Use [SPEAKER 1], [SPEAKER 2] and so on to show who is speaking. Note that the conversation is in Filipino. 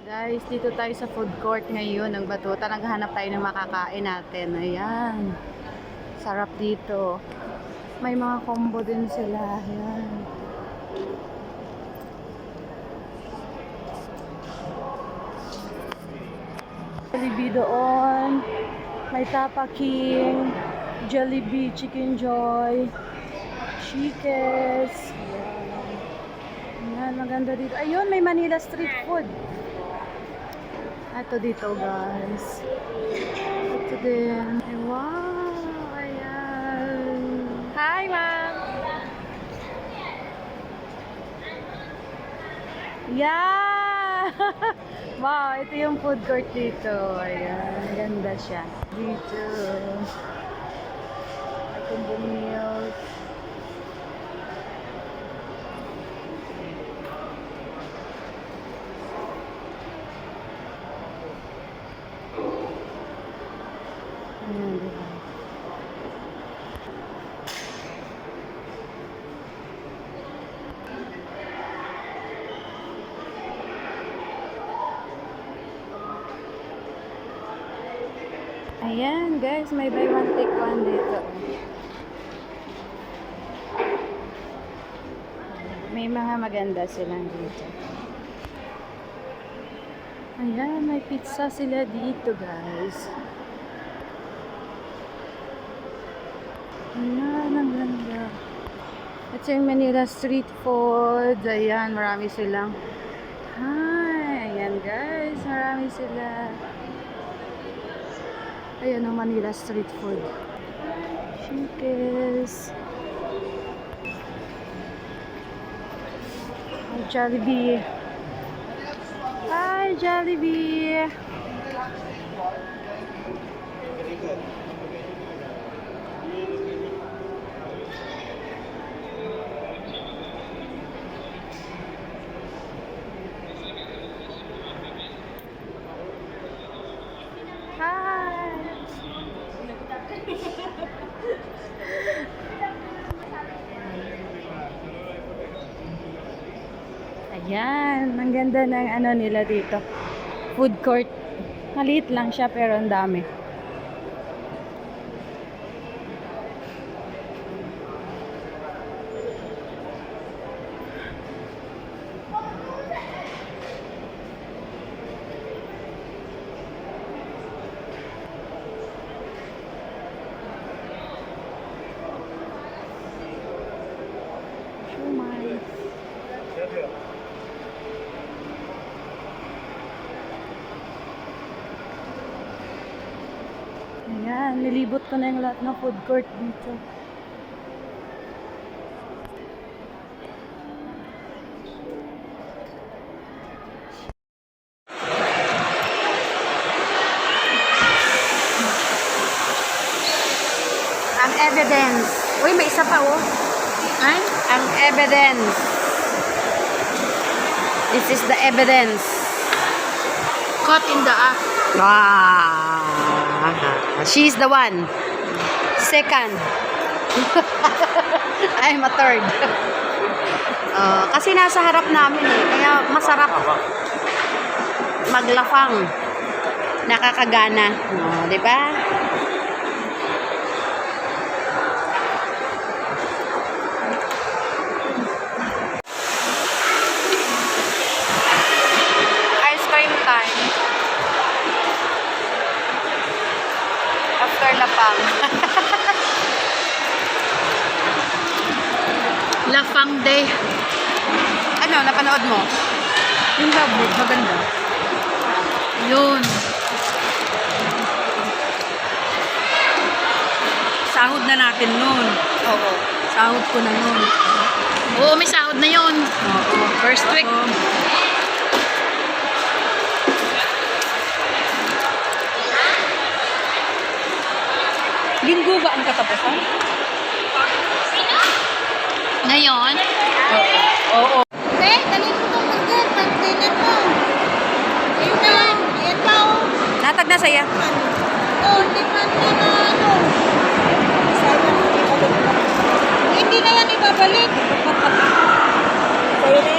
[SPEAKER 1] Guys, dito tayo sa food court ngayon ng Batuta. Naghahanap tayo ng makakain natin. Ayan. Sarap dito. May mga combo din sila. Ayan. Jollibee doon. May Tapa King. Jollibee, Chicken Joy. Chicas. Ayan, maganda dito. Ayun, may Manila Street Food. Ito dito, guys. Ito din. Ay, wow! Ayan. Hi, ma'am! Yeah! Wow, ito yung food court dito. Ayan, ganda siya. Dito. May combo meals. Ayan, diba? Ayan, guys, may buy one take one dito. May mga maganda silang dito. Ayan, may pizza sila dito, guys. Ayan, ang ganda. Ito yung Manila Street Food. Ayan, marami silang. Hi! Ayan, guys, marami sila. Ayan ang Manila Street Food. Chicas. Jollibee. Hi, Jollibee. Ayan, ang ganda ng ano nila dito. Food court. Maliit lang siya pero ang dami. Shumai. Ayan, nilibot ko na yung lahat ng food court dito. Ang evidence. Uy, may isa pa oh. Ay? Ang evidence. This is the evidence.
[SPEAKER 2] Caught in the act.
[SPEAKER 1] She's the one. Second. I'm a third. Kasi nasa harap namin eh. Kaya masarap maglafang. Nakakagana. Di ba? Ice cream time. After lapang.
[SPEAKER 2] Lafang Day.
[SPEAKER 1] Ano, napanood mo?
[SPEAKER 2] Yung love book, maganda. Yun. Sahod na natin nun.
[SPEAKER 1] Oo.
[SPEAKER 2] Sahod ko na nun. Oo, may sahod na yun.
[SPEAKER 1] Oo.
[SPEAKER 2] First week.
[SPEAKER 1] Linggo ba ang katapusan?
[SPEAKER 2] Ngayon?
[SPEAKER 1] Oo.
[SPEAKER 3] Eh, dali ko ito mag-get. Pag-tinan mo. Ayun na. Ayan pa o.
[SPEAKER 1] Natag na saya.
[SPEAKER 3] Oh, hindi man na ano. Sana, hindi na yan ibabalik. Sa'yo na